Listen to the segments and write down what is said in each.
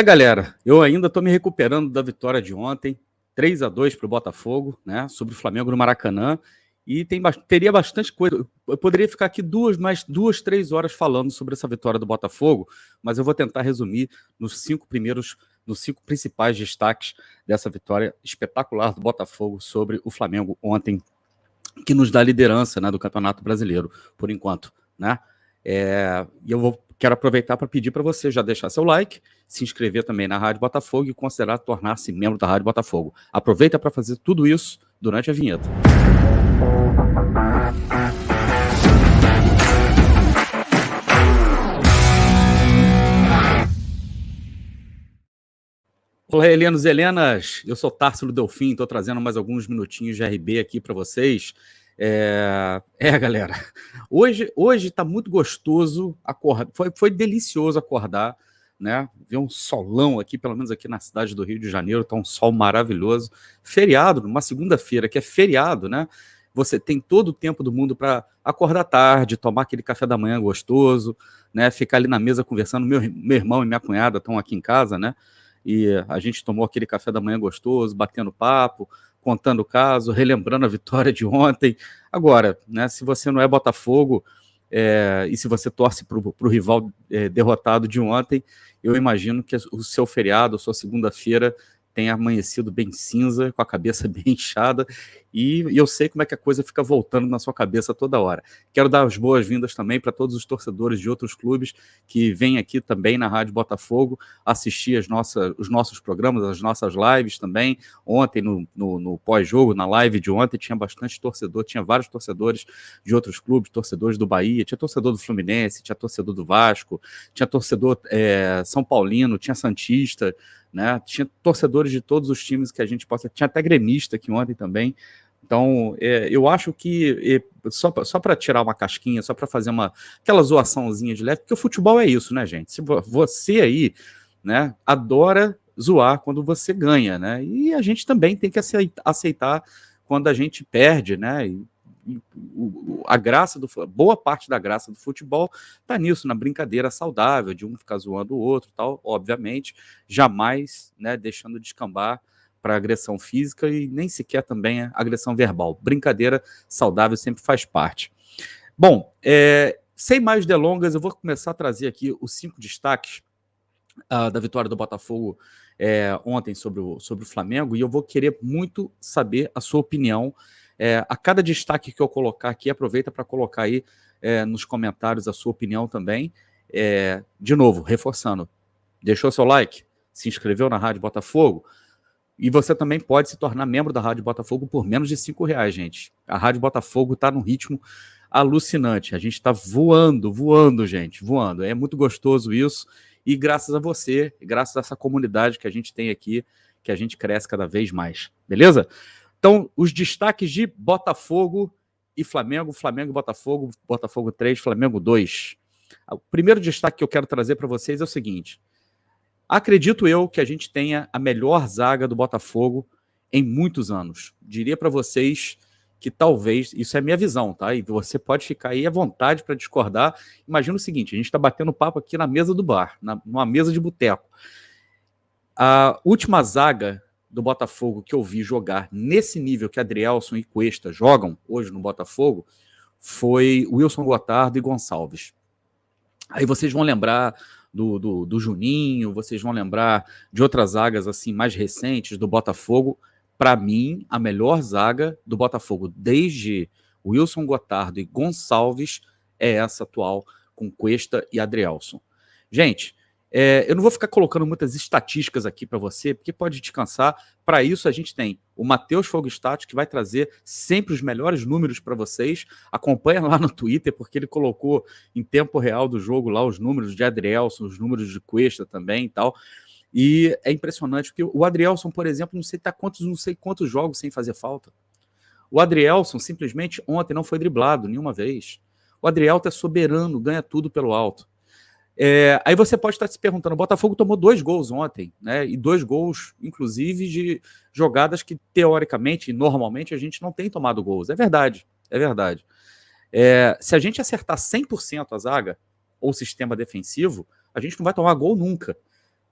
Galera, eu ainda estou me recuperando da vitória de ontem, 3-2 para o Botafogo, né, sobre o Flamengo no Maracanã, e teria bastante coisa. Eu poderia ficar aqui mais 2, 3 horas falando sobre essa vitória do Botafogo, mas eu vou tentar resumir nos cinco principais destaques dessa vitória espetacular do Botafogo sobre o Flamengo ontem, que nos dá liderança, né, do Campeonato Brasileiro, por enquanto, né? E quero aproveitar para pedir para você já deixar seu like, se inscrever também na Rádio Botafogo e considerar tornar-se membro da Rádio Botafogo. Aproveita para fazer tudo isso durante a vinheta. Olá, Helenos e Helenas, eu sou Társilo Delfim, estou trazendo mais alguns minutinhos de RB aqui para vocês. Galera, hoje está muito gostoso acordar, foi delicioso acordar, né? Ver um solão aqui, pelo menos aqui na cidade do Rio de Janeiro, está um sol maravilhoso. Feriado, numa segunda-feira, que é feriado, né? Você tem todo o tempo do mundo para acordar tarde, tomar aquele café da manhã gostoso, né? Ficar ali na mesa conversando. Meu irmão e minha cunhada estão aqui em casa, né? E a gente tomou aquele café da manhã gostoso, batendo papo, contando o caso, relembrando a vitória de ontem. Agora, né, se você não é Botafogo e se você torce para o rival derrotado de ontem, eu imagino que o seu feriado, a sua segunda-feira, tenha amanhecido bem cinza, com a cabeça bem inchada, e eu sei como é que a coisa fica voltando na sua cabeça toda hora. Quero dar as boas-vindas também para todos os torcedores de outros clubes que vêm aqui também na Rádio Botafogo assistir os nossos programas, as nossas lives também. Ontem, no pós-jogo, na live de ontem, tinha bastante torcedor, tinha vários torcedores de outros clubes, torcedores do Bahia, tinha torcedor do Fluminense, tinha torcedor do Vasco, tinha torcedor São Paulino, tinha Santista, né? Tinha torcedores de todos os times que a gente possa. Tinha até gremista aqui ontem também. Então, eu acho que só para tirar uma casquinha, só para fazer aquela zoaçãozinha de leve, porque o futebol é isso, né, gente? Se você aí, né, adora zoar quando você ganha, né? E a gente também tem que aceitar quando a gente perde, né? Boa parte da graça do futebol está nisso, na brincadeira saudável, de um ficar zoando o outro, tal, obviamente, jamais, né, deixando de descambar para agressão física e nem sequer também agressão verbal. Brincadeira saudável sempre faz parte. Bom, sem mais delongas, eu vou começar a trazer aqui os 5 destaques da vitória do Botafogo ontem sobre o Flamengo, e eu vou querer muito saber a sua opinião. A cada destaque que eu colocar aqui, aproveita para colocar aí nos comentários a sua opinião também. De novo, reforçando, deixou seu like, se inscreveu na Rádio Botafogo, e você também pode se tornar membro da Rádio Botafogo por menos de R$5, gente. A Rádio Botafogo está num ritmo alucinante. A gente está voando, gente, voando. É muito gostoso isso. E graças a você, graças a essa comunidade que a gente tem aqui, que a gente cresce cada vez mais. Beleza? Então, os destaques de Botafogo e Flamengo, Flamengo e Botafogo, Botafogo 3, Flamengo 2. O primeiro destaque que eu quero trazer para vocês é o seguinte: acredito eu que a gente tenha a melhor zaga do Botafogo em muitos anos. Diria para vocês que talvez, isso é minha visão, tá? E você pode ficar aí à vontade para discordar. Imagina o seguinte, a gente está batendo papo aqui na mesa do bar, numa mesa de boteco. A última zaga do Botafogo que eu vi jogar nesse nível que Adrielson e Cuesta jogam hoje no Botafogo foi Wilson Gotardo e Gonçalves. Aí vocês vão lembrar do Juninho, vocês vão lembrar de outras zagas assim mais recentes do Botafogo. Para mim, a melhor zaga do Botafogo desde Wilson Gotardo e Gonçalves é essa atual, com Cuesta e Adrielson. Gente, eu não vou ficar colocando muitas estatísticas aqui para você, porque pode te cansar. Para isso, a gente tem o Matheus Fogostato, que vai trazer sempre os melhores números para vocês. Acompanha lá no Twitter, porque ele colocou em tempo real do jogo lá os números de Adrielson, os números de Cuesta também e tal. E é impressionante, porque o Adrielson, por exemplo, não sei quantos jogos sem fazer falta. O Adrielson, simplesmente, ontem não foi driblado nenhuma vez. O Adrielson é soberano, ganha tudo pelo alto. Aí você pode estar se perguntando, o Botafogo tomou 2 gols ontem, né? E 2 gols, inclusive, de jogadas que, teoricamente e normalmente, a gente não tem tomado gols. É verdade, é verdade. Se a gente acertar 100% a zaga ou o sistema defensivo, a gente não vai tomar gol nunca.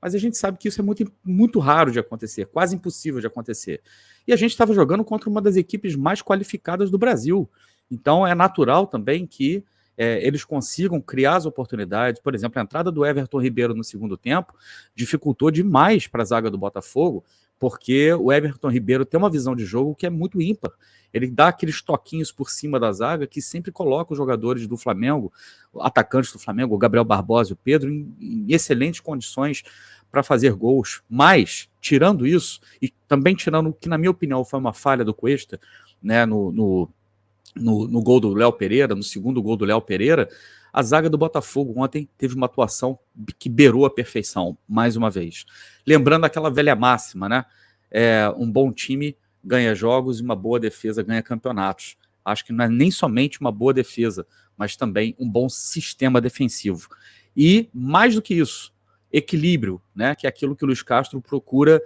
mas a gente sabe que isso é muito, muito raro de acontecer, quase impossível de acontecer. E a gente estava jogando contra uma das equipes mais qualificadas do Brasil. Então é natural também que eles consigam criar as oportunidades. Por exemplo, a entrada do Everton Ribeiro no segundo tempo dificultou demais para a zaga do Botafogo, porque o Everton Ribeiro tem uma visão de jogo que é muito ímpar. Ele dá aqueles toquinhos por cima da zaga que sempre coloca os jogadores do Flamengo, atacantes do Flamengo, o Gabriel Barbosa e o Pedro, em excelentes condições para fazer gols. Mas, tirando isso, e também tirando o que, na minha opinião, foi uma falha do Cuesta, né, no gol do Léo Pereira, no segundo gol do Léo Pereira, a zaga do Botafogo ontem teve uma atuação que beirou a perfeição, mais uma vez. Lembrando aquela velha máxima, né? Um bom time ganha jogos e uma boa defesa ganha campeonatos. Acho que não é nem somente uma boa defesa, mas também um bom sistema defensivo. E, mais do que isso, equilíbrio, né? Que é aquilo que o Luiz Castro procura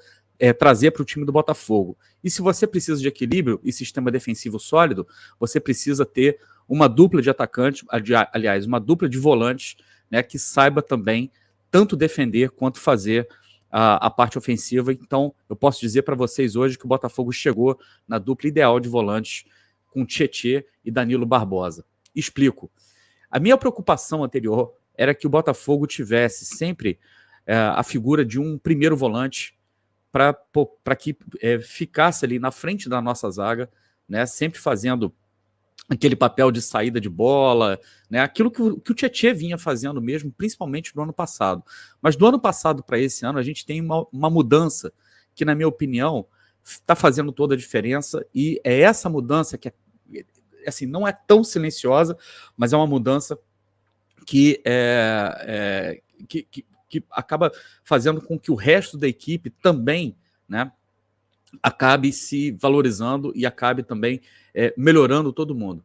trazer para o time do Botafogo. E se você precisa de equilíbrio e sistema defensivo sólido, você precisa ter uma dupla de atacantes, aliás, uma dupla de volantes, né, que saiba também tanto defender quanto fazer a parte ofensiva. Então, eu posso dizer para vocês hoje que o Botafogo chegou na dupla ideal de volantes com Tietê e Danilo Barbosa. Explico. A minha preocupação anterior era que o Botafogo tivesse sempre a figura de um primeiro volante para que ficasse ali na frente da nossa zaga, né, sempre fazendo aquele papel de saída de bola, né, aquilo que o Tietê vinha fazendo mesmo, principalmente no ano passado. Mas do ano passado para esse ano, a gente tem uma mudança que, na minha opinião, está fazendo toda a diferença, e é essa mudança que assim, não é tão silenciosa, mas é uma mudança que acaba fazendo com que o resto da equipe também, né, acabe se valorizando e acabe também melhorando todo mundo.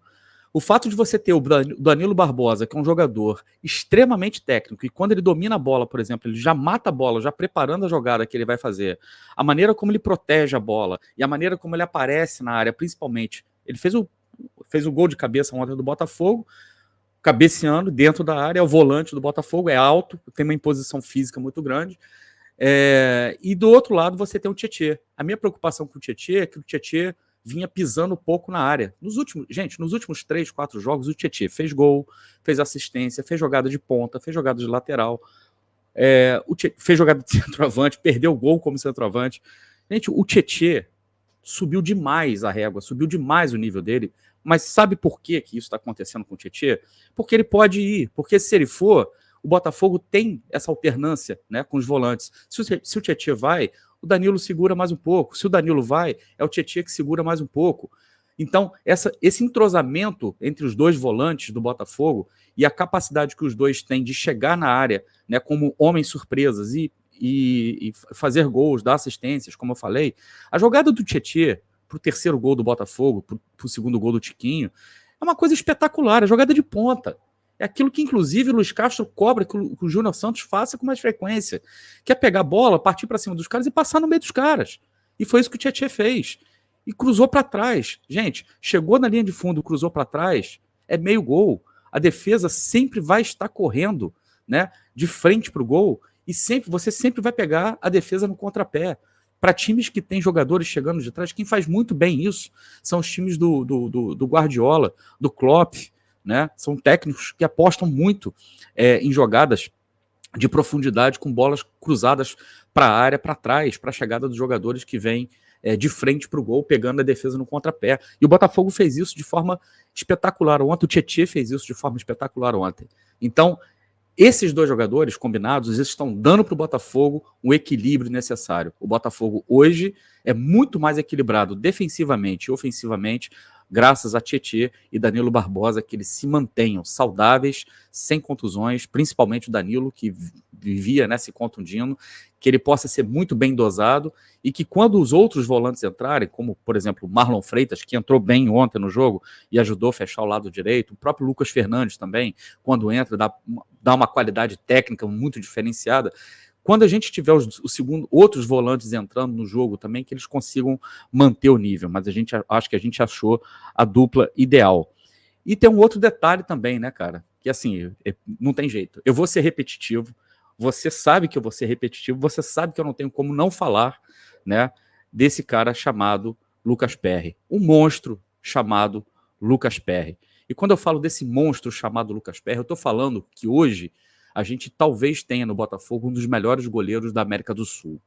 O fato de você ter o Danilo Barbosa, que é um jogador extremamente técnico, e quando ele domina a bola, por exemplo, ele já mata a bola, já preparando a jogada que ele vai fazer, a maneira como ele protege a bola e a maneira como ele aparece na área, principalmente, ele fez o gol de cabeça ontem do Botafogo, cabeceando dentro da área, é o volante do Botafogo, é alto, tem uma imposição física muito grande. E do outro lado você tem o Tietê. A minha preocupação com o Tietê é que o Tietê vinha pisando pouco na área. Nos últimos 3, 4 jogos, o Tietê fez gol, fez assistência, fez jogada de ponta, fez jogada de lateral, fez jogada de centroavante, perdeu o gol como centroavante. Gente, o Tietê subiu demais a régua, subiu demais o nível dele. Mas sabe por que isso está acontecendo com o Tietê? Porque ele pode ir, porque se ele for, o Botafogo tem essa alternância, né, com os volantes. Se o Tietê vai, o Danilo segura mais um pouco. Se o Danilo vai, é o Tietê que segura mais um pouco. Então, esse entrosamento entre os dois volantes do Botafogo e a capacidade que os dois têm de chegar na área, né, como homens surpresas e fazer gols, dar assistências, como eu falei, a jogada do Tietê para o terceiro gol do Botafogo, para o segundo gol do Tiquinho, é uma coisa espetacular, é jogada de ponta. É aquilo que, inclusive, o Luiz Castro cobra que o Júnior Santos faça com mais frequência, que é pegar a bola, partir para cima dos caras e passar no meio dos caras. E foi isso que o Tietê fez. E cruzou para trás. Gente, chegou na linha de fundo, cruzou para trás, é meio gol. A defesa sempre vai estar correndo, né, de frente para o gol, e você sempre vai pegar a defesa no contrapé. Para times que têm jogadores chegando de trás, quem faz muito bem isso são os times do Guardiola, do Klopp, né? São técnicos que apostam muito em jogadas de profundidade com bolas cruzadas para a área, para trás, para a chegada dos jogadores que vêm de frente para o gol, pegando a defesa no contrapé. E o Botafogo fez isso de forma espetacular ontem, o Tietê fez isso de forma espetacular ontem. Então, esses dois jogadores combinados estão dando para o Botafogo um equilíbrio necessário. O Botafogo hoje é muito mais equilibrado defensivamente e ofensivamente, graças a Tietê e Danilo Barbosa, que eles se mantenham saudáveis, sem contusões, principalmente o Danilo, que vivia, né, se contundindo, que ele possa ser muito bem dosado e que quando os outros volantes entrarem, como, por exemplo, o Marlon Freitas, que entrou bem ontem no jogo e ajudou a fechar o lado direito, o próprio Lucas Fernandes também, quando entra, dá uma qualidade técnica muito diferenciada. Quando a gente tiver outros volantes entrando no jogo também, que eles consigam manter o nível, mas acho que a gente achou a dupla ideal. E tem um outro detalhe também, né, cara, que assim, não tem jeito. Eu vou ser repetitivo, você sabe que eu vou ser repetitivo, você sabe que eu não tenho como não falar, né, desse cara chamado Lucas Perry, um monstro chamado Lucas Perry. E quando eu falo desse monstro chamado Lucas Perry, eu estou falando que hoje a gente talvez tenha no Botafogo um dos melhores goleiros da América do Sul.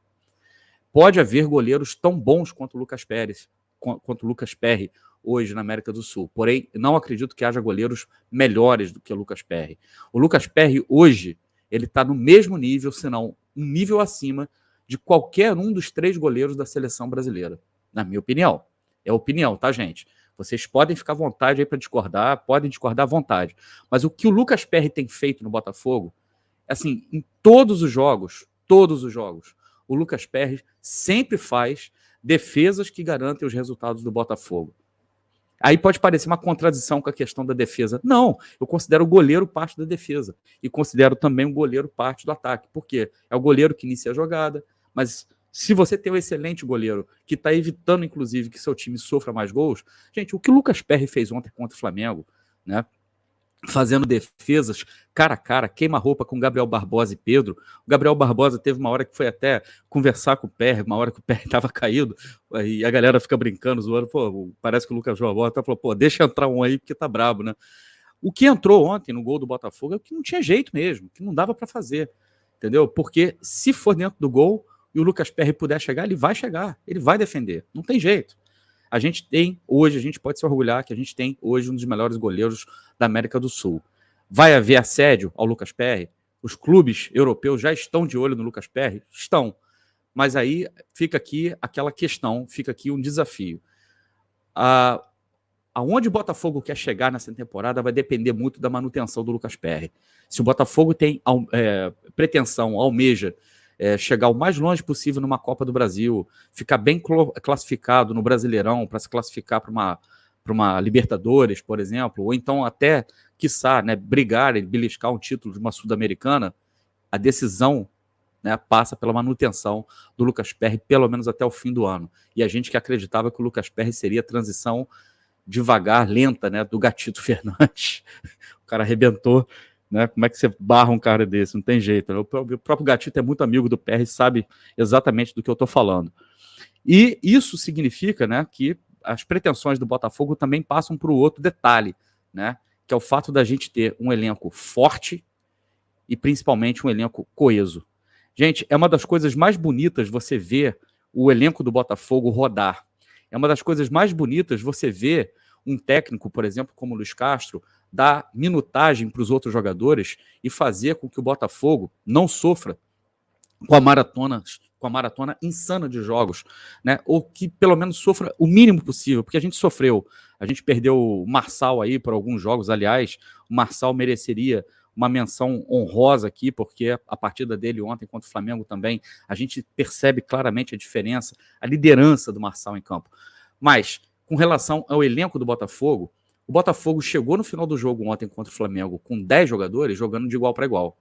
Pode haver goleiros tão bons quanto o Lucas Pérez, quanto o Lucas Perry hoje na América do Sul. Porém, não acredito que haja goleiros melhores do que o Lucas Perry. O Lucas Perry hoje, ele está no mesmo nível, se não um nível acima de qualquer um dos 3 goleiros da seleção brasileira, na minha opinião. É opinião, tá, gente? Vocês podem ficar à vontade aí para discordar, podem discordar à vontade. Mas o que o Lucas Perry tem feito no Botafogo, assim, em todos os jogos, o Lucas Perry sempre faz defesas que garantem os resultados do Botafogo. Aí pode parecer uma contradição com a questão da defesa. Não, eu considero o goleiro parte da defesa e considero também o goleiro parte do ataque. Por quê? É o goleiro que inicia a jogada, mas se você tem um excelente goleiro que está evitando, inclusive, que seu time sofra mais gols, gente, o que o Lucas Perry fez ontem contra o Flamengo, né? Fazendo defesas cara a cara, queima-roupa com Gabriel Barbosa e Pedro. O Gabriel Barbosa teve uma hora que foi até conversar com o Perry, uma hora que o Perry estava caído, e a galera fica brincando, zoando, pô, parece que o Lucas Barbosa falou, pô, deixa entrar um aí porque tá brabo, né? O que entrou ontem no gol do Botafogo é que não tinha jeito mesmo, que não dava para fazer, entendeu? Porque se for dentro do gol e o Lucas Perry puder chegar, ele vai defender, não tem jeito. A gente tem hoje, a gente pode se orgulhar que a gente tem hoje um dos melhores goleiros da América do Sul. Vai haver assédio ao Lucas Perry? Os clubes europeus já estão de olho no Lucas Perry? Estão. Mas aí fica aqui aquela questão, fica aqui um desafio. Aonde o Botafogo quer chegar nessa temporada vai depender muito da manutenção do Lucas Perry. Se o Botafogo tem pretensão, almeja chegar o mais longe possível numa Copa do Brasil, ficar bem classificado no Brasileirão para se classificar para uma Libertadores, por exemplo, ou então até, quiçá, né, brigar e beliscar um título de uma Sul-Americana, a decisão, né, passa pela manutenção do Lucas Perry, pelo menos até o fim do ano. E a gente que acreditava que o Lucas Perry seria a transição devagar, lenta, né, do Gatito Fernandes. O cara arrebentou, né? Como é que você barra um cara desse? Não tem jeito. Né? O próprio Gatito é muito amigo do PR, sabe exatamente do que eu estou falando. E isso significa, né, que as pretensões do Botafogo também passam para o outro detalhe, né, que é o fato da gente ter um elenco forte e principalmente um elenco coeso. Gente, é uma das coisas mais bonitas você ver o elenco do Botafogo rodar. É uma das coisas mais bonitas você ver um técnico, por exemplo, como o Luiz Castro, dar minutagem para os outros jogadores e fazer com que o Botafogo não sofra com a maratona insana de jogos, né? Ou que pelo menos sofra o mínimo possível, porque a gente sofreu. A gente perdeu o Marçal aí por alguns jogos, aliás, o Marçal mereceria uma menção honrosa aqui, porque a partida dele ontem contra o Flamengo também, a gente percebe claramente a diferença, a liderança do Marçal em campo. Mas, com relação ao elenco do Botafogo, o Botafogo chegou no final do jogo ontem contra o Flamengo com 10 jogadores jogando de igual para igual.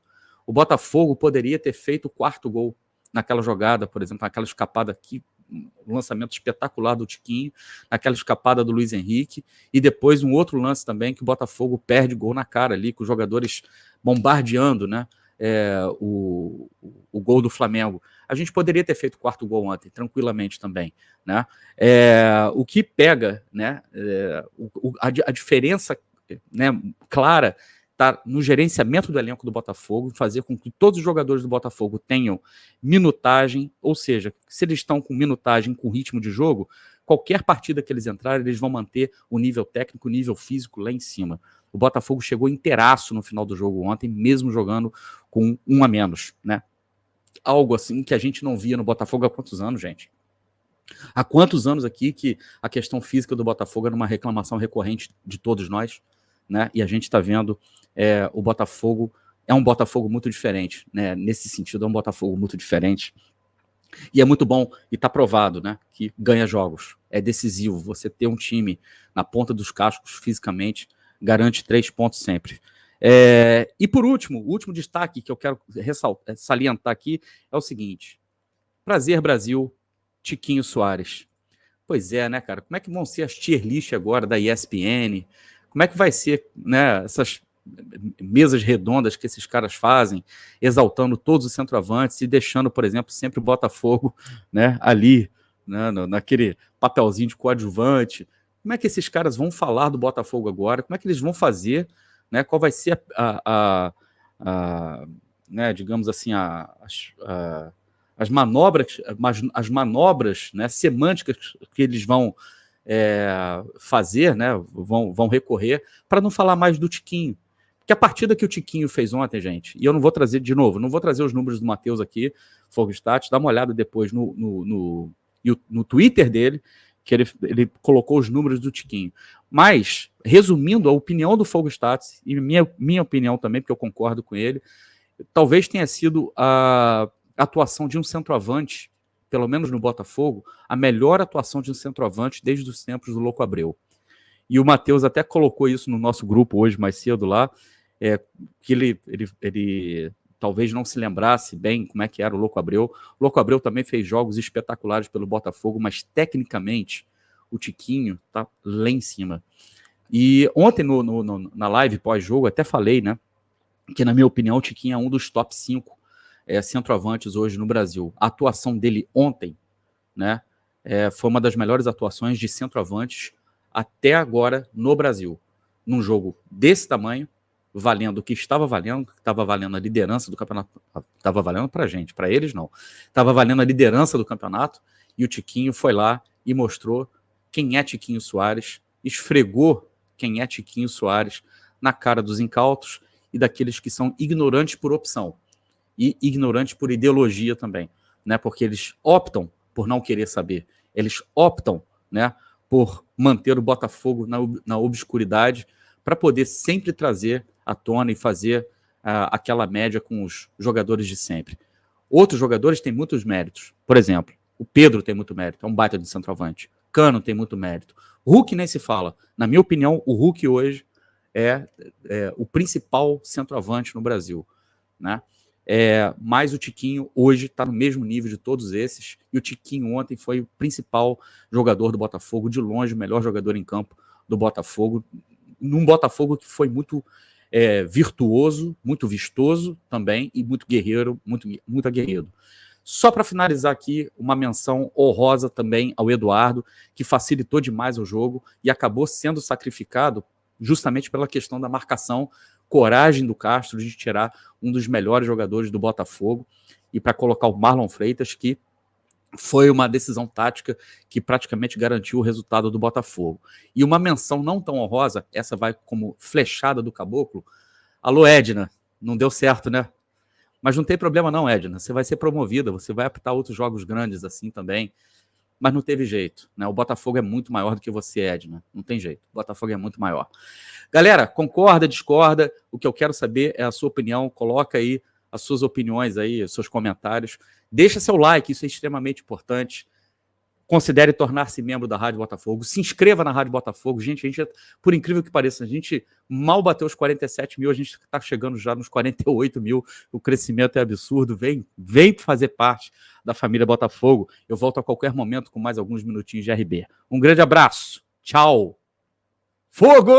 O Botafogo poderia ter feito o 4º gol naquela jogada, por exemplo, naquela escapada aqui, um lançamento espetacular do Tiquinho, naquela escapada do Luiz Henrique, e depois um outro lance também que o Botafogo perde gol na cara ali, com os jogadores bombardeando, né, o gol do Flamengo. A gente poderia ter feito o 4º gol ontem, tranquilamente também, né? O que pega, né, a diferença, né, clara está no gerenciamento do elenco do Botafogo, fazer com que todos os jogadores do Botafogo tenham minutagem, ou seja, se eles estão com minutagem, com ritmo de jogo, qualquer partida que eles entrarem, eles vão manter o nível técnico, o nível físico lá em cima. O Botafogo chegou inteiraço no final do jogo ontem, mesmo jogando com 1 a menos, né? Algo assim que a gente não via no Botafogo há quantos anos, gente? Há quantos anos aqui que a questão física do Botafogo era uma reclamação recorrente de todos nós, né? E a gente está vendo o Botafogo é um Botafogo muito diferente, né? Nesse sentido, é um Botafogo muito diferente. E é muito bom, e está provado, né, que ganha jogos. É decisivo. Você ter um time na ponta dos cascos fisicamente garante 3 pontos sempre. E por último, o último destaque que eu quero salientar aqui é o seguinte: prazer, Brasil, Tiquinho Soares. Pois é, né, cara? Como é que vão ser as tier list agora da ESPN? Como é que vai ser, né, essas mesas redondas que esses caras fazem, exaltando todos os centroavantes e deixando, por exemplo, sempre o Botafogo, né, ali, né, naquele papelzinho de coadjuvante. Como é que esses caras vão falar do Botafogo agora? Como é que eles vão fazer? Né, qual vai ser né, digamos assim, as manobras, né, semânticas que eles vão fazer, né, vão recorrer para não falar mais do Tiquinho. Porque a partida que o Tiquinho fez ontem, gente, e eu não vou trazer de novo, não vou trazer os números do Matheus aqui, Fogo Stats, dá uma olhada depois no Twitter dele, que ele colocou os números do Tiquinho. Mas, resumindo, a opinião do Fogo Stats, e minha opinião também, porque eu concordo com ele, talvez tenha sido a atuação de um centroavante, pelo menos no Botafogo, a melhor atuação de um centroavante desde os tempos do Louco Abreu. E o Matheus até colocou isso no nosso grupo hoje, mais cedo lá, que ele talvez não se lembrasse bem como é que era o Louco Abreu. O Louco Abreu também fez jogos espetaculares pelo Botafogo, mas tecnicamente o Tiquinho tá lá em cima. E ontem na live pós-jogo até falei, né, que na minha opinião o Tiquinho é um dos top 5 centroavantes hoje no Brasil. A atuação dele ontem, né, foi uma das melhores atuações de centroavantes até agora no Brasil. Num jogo desse tamanho, valendo o que estava valendo a liderança do campeonato, estava valendo pra gente, para eles não. Estava valendo a liderança do campeonato e o Tiquinho foi lá e mostrou quem é Tiquinho Soares, esfregou quem é Tiquinho Soares na cara dos incautos e daqueles que são ignorantes por opção e ignorantes por ideologia também, né? Porque eles optam por não querer saber, eles optam, né, por manter o Botafogo na obscuridade para poder sempre trazer à tona e fazer aquela média com os jogadores de sempre. Outros jogadores têm muitos méritos. Por exemplo, o Pedro tem muito mérito, é um baita de centroavante. Cano tem muito mérito. Hulk nem se fala. Na minha opinião, o Hulk hoje é o principal centroavante no Brasil, né? Mas o Tiquinho hoje está no mesmo nível de todos esses, e o Tiquinho ontem foi o principal jogador do Botafogo, de longe o melhor jogador em campo do Botafogo, num Botafogo que foi muito virtuoso, muito vistoso também, e muito guerreiro, muito aguerrido. Só para finalizar aqui, uma menção honrosa também ao Eduardo, que facilitou demais o jogo e acabou sendo sacrificado justamente pela questão da marcação, coragem do Castro de tirar um dos melhores jogadores do Botafogo e para colocar o Marlon Freitas, que foi uma decisão tática que praticamente garantiu o resultado do Botafogo. E uma menção não tão honrosa, essa vai como flechada do caboclo. Alô, Edna, não deu certo, né? Mas não tem problema não, Edna, você vai ser promovida, você vai apitar outros jogos grandes assim também, mas não teve jeito, né? O Botafogo é muito maior do que você, Edna, não tem jeito, o Botafogo é muito maior. Galera, concorda, discorda, o que eu quero saber é a sua opinião, coloca aí as suas opiniões aí, os seus comentários, deixa seu like, isso é extremamente importante. Considere tornar-se membro da Rádio Botafogo, se inscreva na Rádio Botafogo. Gente, por incrível que pareça, a gente mal bateu os 47 mil, a gente está chegando já nos 48 mil, o crescimento é absurdo, vem fazer parte da família Botafogo. Eu volto a qualquer momento com mais alguns minutinhos de RB. Um grande abraço, tchau, fogo!